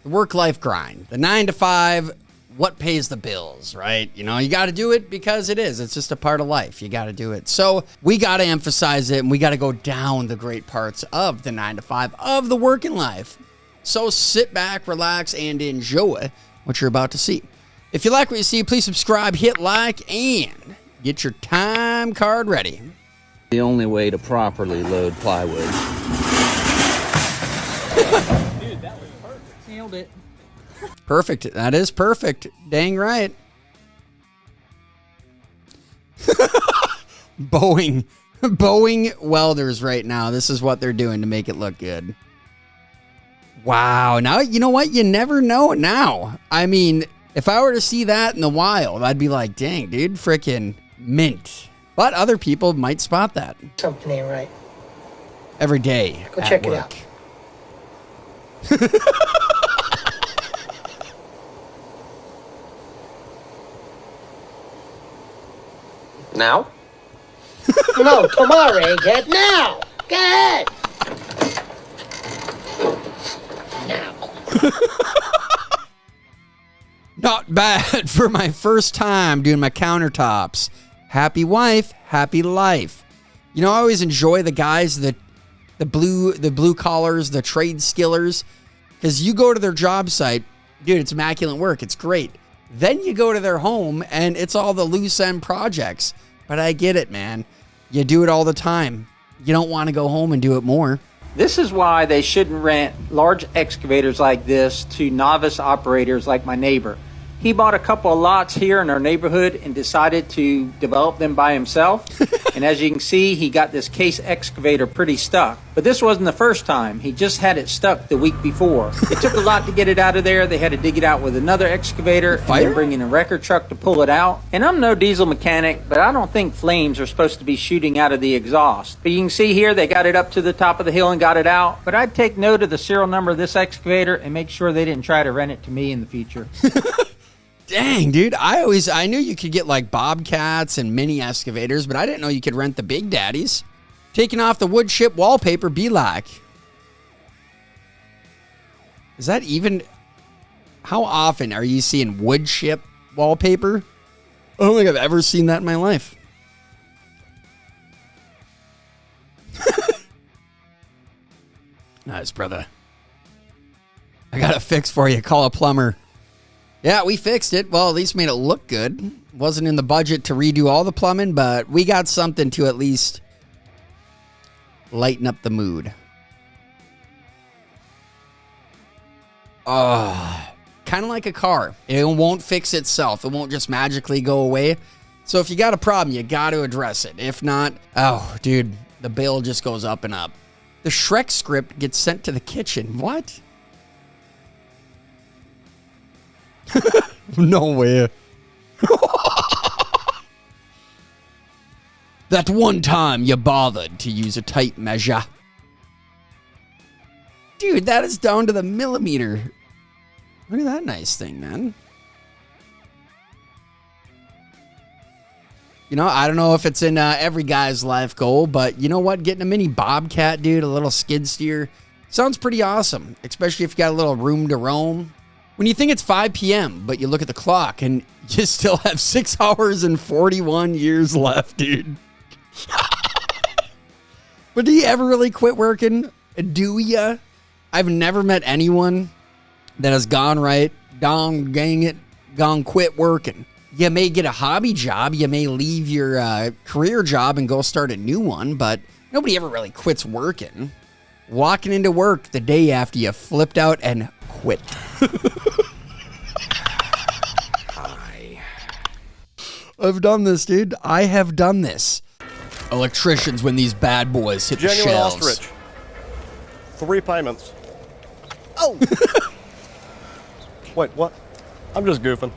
The work-life grind. The 9 to 5, what pays the bills, right? You know, you got to do it because it is. It's just a part of life. You got to do it. So we got to emphasize it, and we got to go down the great parts of the 9 to 5 of the working life. So sit back, relax, and enjoy what you're about to see. If you like what you see, please subscribe, hit like, and get your time card ready. The only way to properly load plywood. Dude, that was perfect. Nailed it. Perfect. That is perfect. Dang right. Boeing welders right now. This is what they're doing to make it look good. Wow. Now, you know what? You never know now. I mean, if I were to see that in the wild, I'd be like, dang, dude, freaking mint. But other people might spot that. Something ain't right. Every day. Go check it out. Now? No, tomorrow, egghead. Now! Go ahead! Now. Not bad for my first time doing my countertops. Happy wife, happy life. You know, I always enjoy the guys, the blue collars, the trade skillers, because you go to their job site, dude, it's immaculate work. It's great. Then you go to their home and it's all the loose end projects. But I get it, man. You do it all the time. You don't want to go home and do it more. This is why they shouldn't rent large excavators like this to novice operators like my neighbor. He bought a couple of lots here in our neighborhood and decided to develop them by himself. And as you can see, he got this case excavator pretty stuck. But this wasn't the first time. He just had it stuck the week before. It took a lot to get it out of there. They had to dig it out with another excavator and then bring in a wrecker truck to pull it out. And I'm no diesel mechanic, but I don't think flames are supposed to be shooting out of the exhaust. But you can see here, they got it up to the top of the hill and got it out. But I'd take note of the serial number of this excavator and make sure they didn't try to rent it to me in the future. Dang, dude. I knew you could get like bobcats and mini excavators, but I didn't know you could rent the big daddies. Taking off the wood chip wallpaper be like. Is that even... How often are you seeing wood chip wallpaper? I don't think I've ever seen that in my life. Nice, brother. I got a fix for you. Call a plumber. Yeah, we fixed it. Well, at least made it look good. Wasn't in the budget to redo all the plumbing, but we got something to at least lighten up the mood. Oh, kind of like a car. It won't fix itself. It won't just magically go away. So if you got a problem, you got to address it. If not, oh, dude, the bill just goes up and up. The Shrek script gets sent to the kitchen. What? No way. That one time you bothered to use a tape measure. Dude, that is down to the millimeter. Look at that nice thing, man. You know, I don't know if it's in every guy's life goal, but you know what? Getting a mini bobcat, dude, a little skid steer, sounds pretty awesome, especially if you got a little room to roam. When you think it's 5 p.m., but you look at the clock and you still have 6 hours and 41 years left, dude. But do you ever really quit working? Do ya? I've never met anyone that has gone quit working. You may get a hobby job. You may leave your career job and go start a new one, but nobody ever really quits working. Walking into work the day after you flipped out and quit. Hi. I've done this, dude. I have done this. Electricians when these bad boys hit Genuine the shelves. ostrich. 3 payments. Oh! Wait, what? I'm just goofing.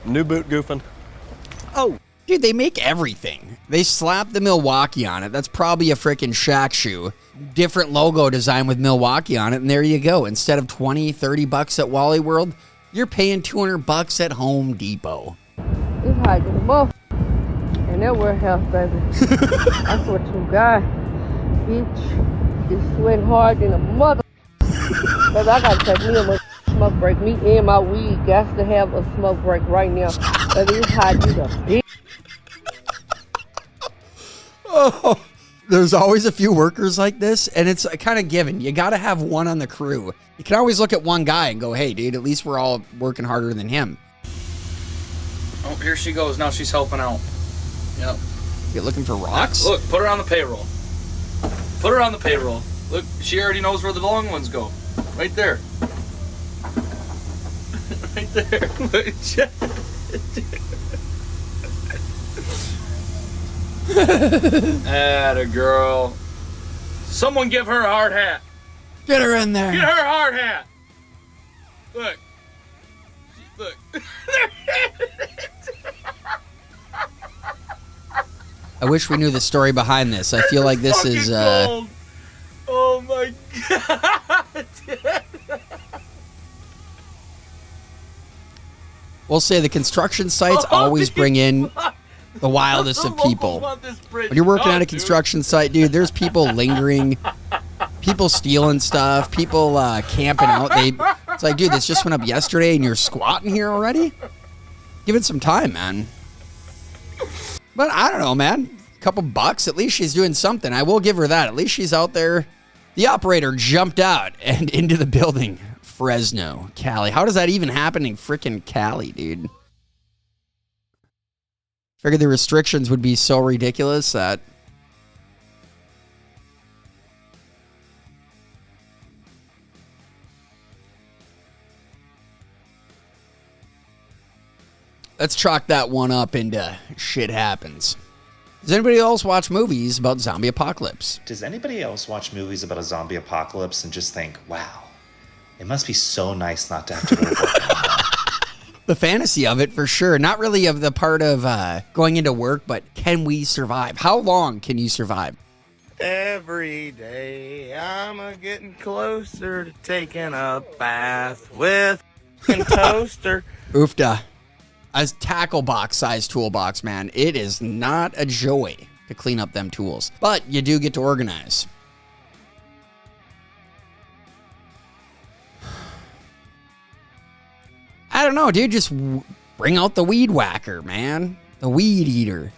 New boot goofing. Oh! Dude, they make everything. They slap the Milwaukee on it. That's probably a freaking Shaq shoe. Different logo design with Milwaukee on it, and there you go. Instead of $20-$30 at Wally World, you're paying $200 at Home Depot. It's hot as a muff. And that warehouse, baby. I swear to God, bitch, is sweating hard than a mother. Baby, I gotta take me a smoke break. Me and my weed got to have a smoke break right now. But it's hot, you the bitch. Oh, there's always a few workers like this, and it's kind of given. You got to have one on the crew. You can always look at one guy and go, hey, dude, at least we're all working harder than him. Oh, here she goes. Now she's helping out. Yep. You're looking for rocks? Look, put her on the payroll. Put her on the payroll. Look, she already knows where the long ones go. Right there. Right there. Atta girl. Someone give her a hard hat. Get her in there. Get her a hard hat. Look. Look. I wish we knew the story behind this. I feel like this is cold. Oh my god. We'll say the construction sites always bring in the wildest of people. When you're working at a construction site, dude, there's people lingering, people stealing stuff, people camping out. It's like, dude, this just went up yesterday and you're squatting here already? Give it some time, man. But I don't know, man. A couple bucks, at least she's doing something. I will give her that. At least she's out there. The operator jumped out and into the building. Fresno, Cali. How does that even happen in frickin' Cali, dude? Figured the restrictions would be so ridiculous that... Let's chalk that one up into shit happens. Does anybody else watch movies about zombie apocalypse? Does anybody else watch movies about a zombie apocalypse and just think, wow, it must be so nice not to have to go to work? The fantasy of it, for sure. Not really of the part of going into work, but can we survive? How long can you survive? Every day I'm getting closer to taking a bath with a toaster. Oofda. A tackle box size toolbox, man. It is not a joy to clean up them tools, but you do get to organize. I don't know, dude. Just bring out the weed whacker, man. The weed eater.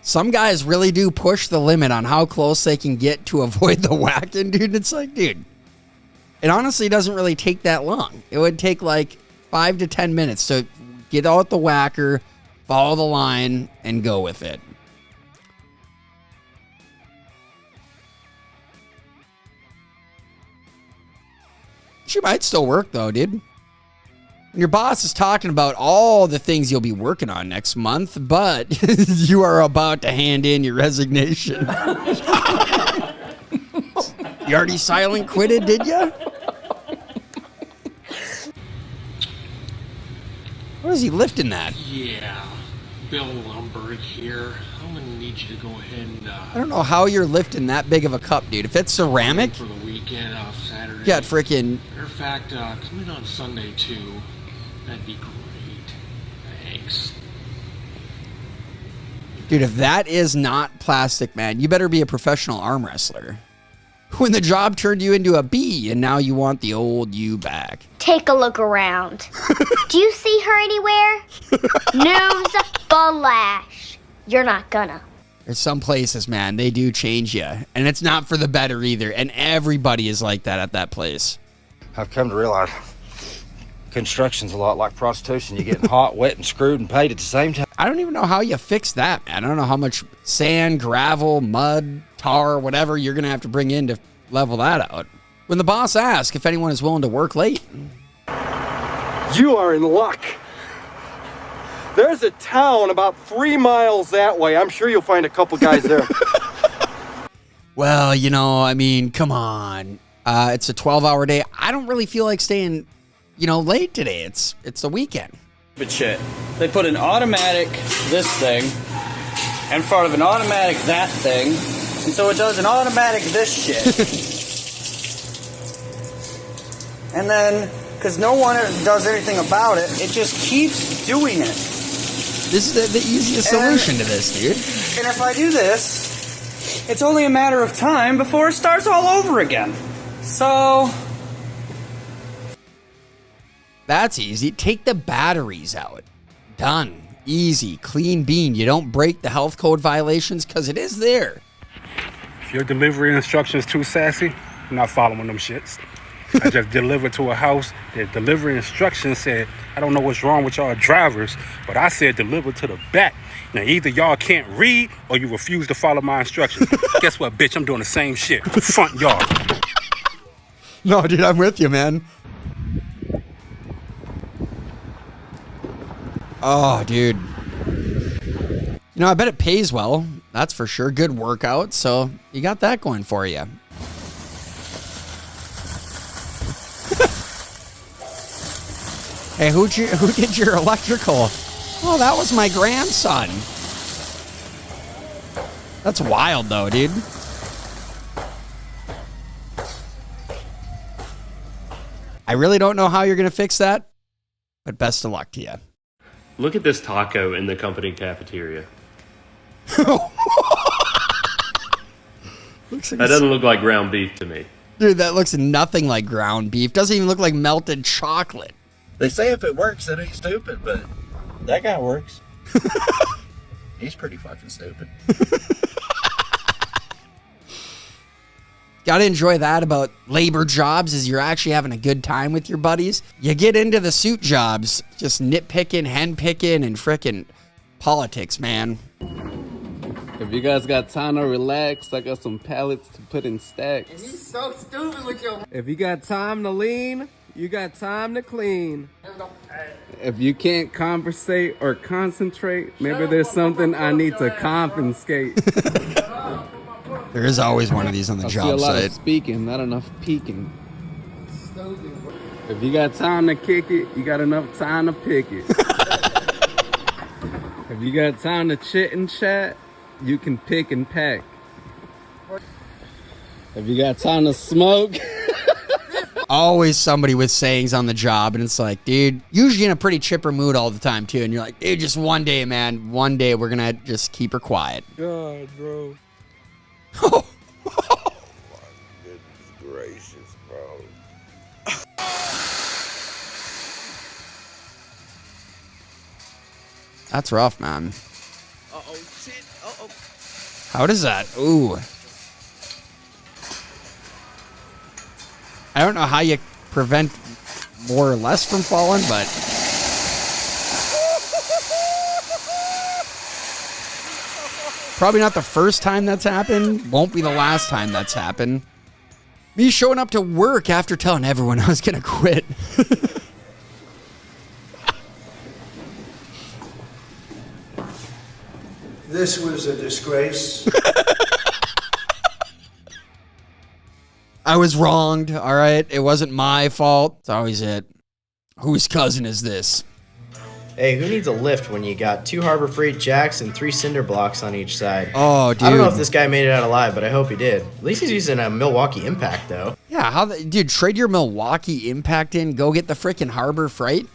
Some guys really do push the limit on how close they can get to avoid the whacking, dude. It's like, dude, it honestly doesn't really take that long. It would take like 5 to 10 minutes to get out the whacker, follow the line, and go with it. She might still work, though, dude. And your boss is talking about all the things you'll be working on next month, but you are about to hand in your resignation. You already silent quitted, did you? What is he lifting that? Yeah, Bill Lumberg here. I'm gonna need you to go ahead and. I don't know how you're lifting that big of a cup, dude. If it's ceramic, for the weekend off Saturday. Yeah, freaking. Matter of fact, come in on Sunday too. That'd be great. Thanks. Dude, if that is not plastic, man, you better be a professional arm wrestler. When the job turned you into a bee and now you want the old you back. Take a look around. Do you see her anywhere? News flash. You're not gonna. There's some places, man, they do change you. And it's not for the better either. And everybody is like that at that place. I've come to realize construction's a lot like prostitution. You're getting hot, wet, and screwed and paid at the same time. I don't even know how you fix that, man. I don't know how much sand, gravel, mud, tar, whatever you're going to have to bring in to level that out. When the boss asks if anyone is willing to work late. You are in luck. There's a town about 3 miles that way. I'm sure you'll find a couple guys there. Well, you know, I mean, come on. It's a 12-hour day. I don't really feel like staying, you know, late today. It's the weekend. But shit. They put an automatic this thing in front of an automatic that thing, and so it does an automatic this shit. And then, because no one does anything about it, it just keeps doing it. This is the easiest solution to this, dude. And if I do this, it's only a matter of time before it starts all over again. So... That's easy. Take the batteries out. Done. Easy. Clean bean. You don't break the health code violations because it is there. If your delivery instructions too sassy, I'm not following them shits. I just delivered to a house. The delivery instructions said, I don't know what's wrong with y'all drivers, but I said deliver to the back. Now, either y'all can't read or you refuse to follow my instructions. Guess what, bitch? I'm doing the same shit. Front yard. No, dude, I'm with you, man. Oh, dude. You know, I bet it pays well. That's for sure. Good workout. So you got that going for you. Hey, who did your electrical? Oh, that was my grandson. That's wild, though, dude. I really don't know how you're going to fix that, but best of luck to you. Look at this taco in the company cafeteria. Looks like That doesn't look like ground beef to me. Dude, that looks nothing like ground beef. Doesn't even look like melted chocolate. They say if it works, it ain't stupid, but that guy works. He's pretty fucking stupid. Got to enjoy that about labor jobs is you're actually having a good time with your buddies. You get into the suit jobs, just nitpicking, henpicking, and frickin' politics, man. If you guys got time to relax, I got some pallets to put in stacks. And you so stupid with your... If you got time to lean, you got time to clean. If you can't conversate or concentrate, maybe there's something I need to confiscate. There is always one of these on the job site. I see a lot site. of speaking, not enough peeking. If you got time to kick it, you got enough time to pick it. If you got time to chit and chat, you can pick and pack. If you got time to smoke... Always somebody with sayings on the job, and it's like, dude, usually in a pretty chipper mood all the time, too. And you're like, dude, just one day, man. One day we're going to just keep her quiet. God, bro. My goodness gracious, bro. That's rough, man. Uh-oh, shit. Uh-oh. How does that? Ooh. I don't know how you prevent more or less from falling, but... Probably not the first time that's happened. Won't be the last time that's happened. Me showing up to work after telling everyone I was going to quit. This was a disgrace. I was wronged, all right? It wasn't my fault. It's always it. Whose cousin is this? Hey, who needs a lift when you got 2 Harbor Freight jacks and 3 cinder blocks on each side? Oh, dude. I don't know if this guy made it out alive, but I hope he did. At least he's using a Milwaukee Impact, though. Yeah, dude, trade your Milwaukee Impact in, go get the freaking Harbor Freight,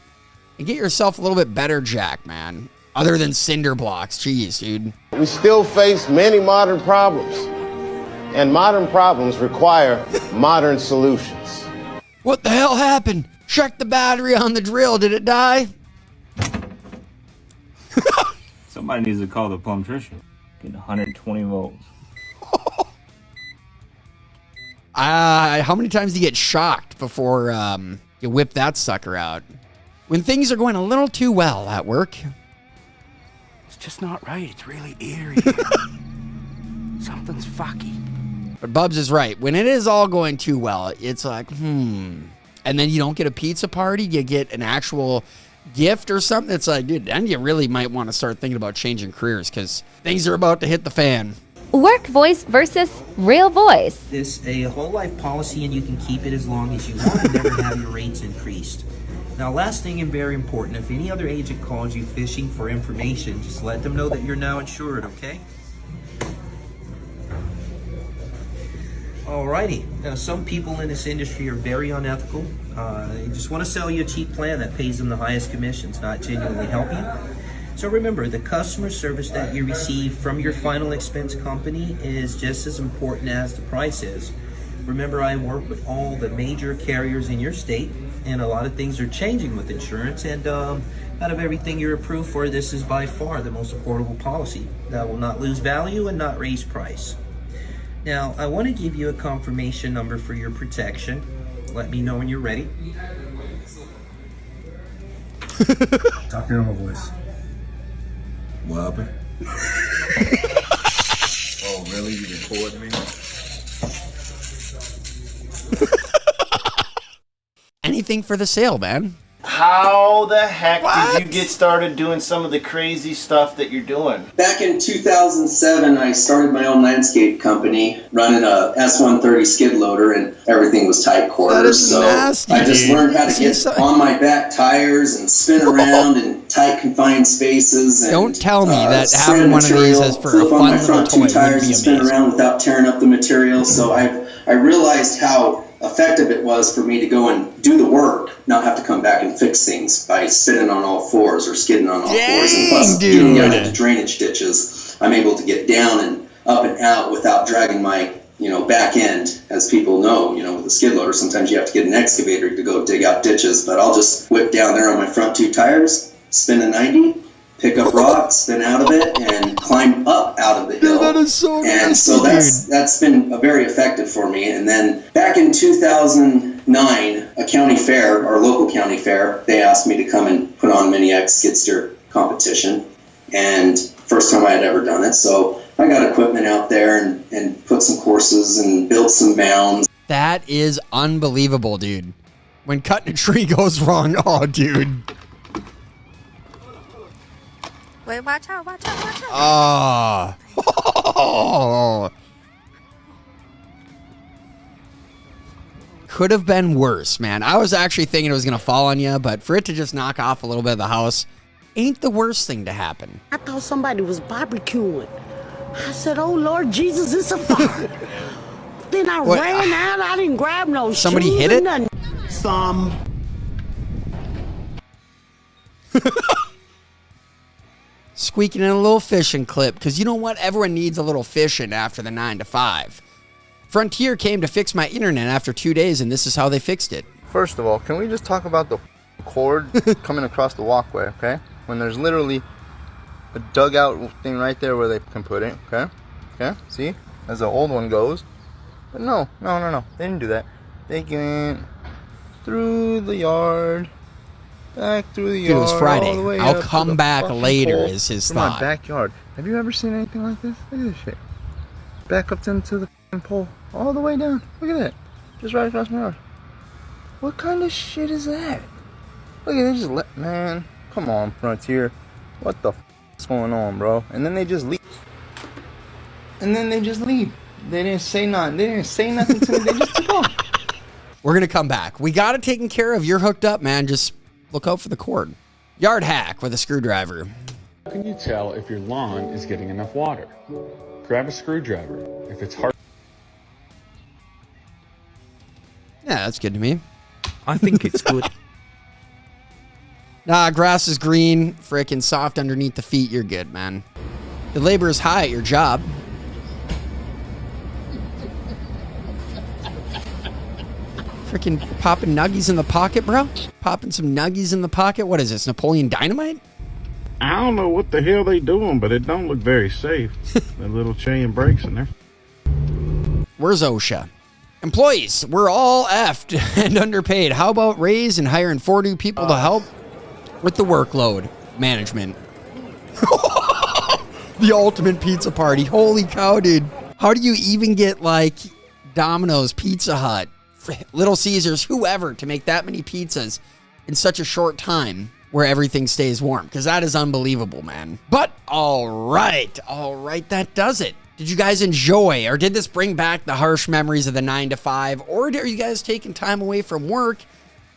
and get yourself a little bit better jack, man. Other than cinder blocks. Jeez, dude. We still face many modern problems, and modern problems require modern solutions. What the hell happened? Check the battery on the drill. Did it die? Somebody needs to call the plumtrician. Get 120 volts. How many times do you get shocked before you whip that sucker out? When things are going a little too well at work. It's just not right. It's really eerie. Something's fucky. But Bubs is right. When it is all going too well, it's like, And then you don't get a pizza party. You get an actual gift or something. It's like, dude, then you really might want to start thinking about changing careers because things are about to hit the fan. Work voice versus real voice. It's a whole life policy and you can keep it as long as you want and never have your rates increased. Now, last thing and very important, if any other agent calls you fishing for information, just let them know that you're now insured, okay? Alrighty. Now, some people in this industry are very unethical. They just want to sell you a cheap plan that pays them the highest commissions, not genuinely help you. So remember, the customer service that you receive from your final expense company is just as important as the price is. Remember, I work with all the major carriers in your state, and a lot of things are changing with insurance, and out of everything you're approved for, this is by far the most affordable policy that will not lose value and not raise price. Now, I want to give you a confirmation number for your protection. Let me know when you're ready. Talk your normal voice. What happened? Oh, really? You recording me? Anything for the sale, man. How the heck did you get started doing some of the crazy stuff that you're doing? Back in 2007, I started my own landscape company, running a S130 skid loader, and everything was tight quarters. That is so nasty, I just dude. learned how to get on my back tires and spin around in tight confined spaces. And, Don't tell me that having one of these is for a flip on fun my little front toy two tires would be and spin amazing. around without tearing up the material. So I realized how effective it was for me to go and do the work, not have to come back and fix things by spinning on all fours or skidding on all fours. And plus, getting down into drainage ditches, I'm able to get down and up and out without dragging my back end. As people know, with a skid loader, sometimes you have to get an excavator to go dig out ditches, but I'll just whip down there on my front two tires, spin a 90, pick up rocks, spin out of it, and climb up out of the hill. That is so And nasty, so that's been very effective for me. And then back in 2009, a county fair, our local county fair, they asked me to come and put on Mini X skid steer competition. And first time I had ever done it. So I got equipment out there and put some courses and built some mounds. That is unbelievable, dude. When cutting a tree goes wrong, oh, dude. Wait, watch out, watch out, watch out. Oh. Could have been worse, man. I was actually thinking it was going to fall on you, but for it to just knock off a little bit of the house ain't the worst thing to happen. I thought somebody was barbecuing. I said, oh, Lord Jesus, it's a fire. Then I ran out. I didn't grab no Somebody shoes hit or it? nothing. Squeaking in a little fishing clip, because you know what? Everyone needs a little fishing after the 9 to 5. Frontier came to fix my internet after 2 days, and this is how they fixed it. First of all, can we just talk about the cord coming across the walkway, okay? When there's literally a dugout thing right there where they can put it, okay? Okay, see? As the old one goes. But no. They didn't do that. They went through the yard, back through the yard. Dude, it was Friday. All the way I'll up to come the back fucking later pole is his from thought. my backyard. Have you ever seen anything like this? Look at this shit. Back up into the fucking pole, all the way down. Look at that. Just right across my yard. What kind of shit is that? Look at they just man. Come on, Frontier. What the is going on, bro? And then they just leave. They didn't say nothing. They didn't say nothing to me. They just took off. We're going to come back. We got it taken care of. You're hooked up, man. Just look out for the cord. Yard hack with a screwdriver. How can you tell if your lawn is getting enough water? Grab a screwdriver. If it's hard. Yeah, that's good to me. I think it's good. Nah, grass is green, frickin' soft underneath the feet. You're good, man. The labor is high at your job. Frickin' popping nuggies in the pocket, bro? Popping some nuggies in the pocket? What is this, Napoleon Dynamite? I don't know what the hell they doing, but it don't look very safe. The little chain breaks in there. Where's OSHA? Employees, we're all effed and underpaid. How about raise and hiring 4 new people to help with the workload management? The ultimate pizza party. Holy cow, dude. How do you even get, like, Domino's, Pizza Hut, Little Caesars, whoever, to make that many pizzas in such a short time where everything stays warm? Because that is unbelievable, man. But all right, that does it. Did you guys enjoy, or did this bring back the harsh memories of the 9 to 5, or are you guys taking time away from work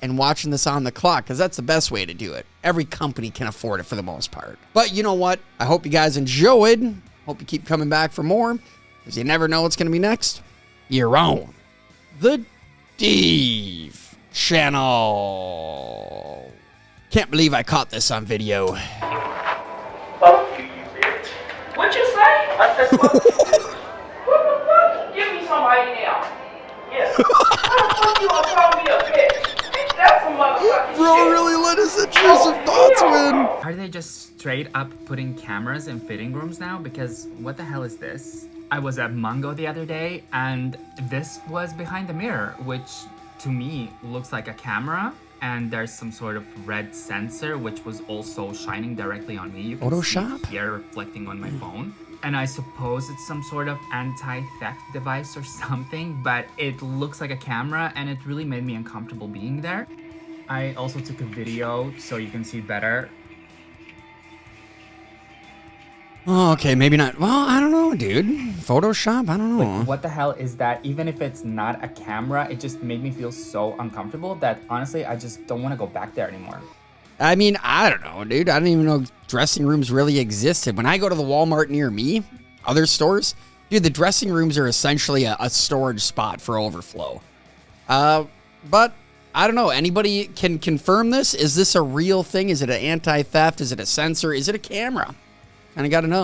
and watching this on the clock? Because that's the best way to do it. Every company can afford it for the most part. But you know what? I hope you guys enjoyed. Hope you keep coming back for more, because you never know what's going to be next. You're on the DEEV channel. Can't believe I caught this on video. Fuck you, bitch. What you say? I said fuck you, bitch. What the fuck? Give me somebody now. Yeah. How the fuck you gonna call me a bitch? That's some motherfucking Bro shit. really let his intrusive thoughts win. Are they just straight up putting cameras in fitting rooms now? Because what the hell is this? I was at Mungo the other day and this was behind the mirror, which to me looks like a camera. And there's some sort of red sensor, which was also shining directly on me. You can Photoshop? see here reflecting on my phone. And I suppose it's some sort of anti-theft device or something, but it looks like a camera and it really made me uncomfortable being there. I also took a video so you can see better. Oh, okay, maybe not. Well, I don't know, dude. Photoshop? I don't know. Like, what the hell is that? Even if it's not a camera, it just made me feel so uncomfortable that honestly, I just don't want to go back there anymore. I mean, I don't know, dude. I don't even know dressing rooms really existed. When I go to the Walmart near me, other stores, dude, the dressing rooms are essentially a storage spot for overflow. But I don't know. Anybody can confirm this? Is this a real thing? Is it an anti-theft? Is it a sensor? Is it a camera? And I got to know.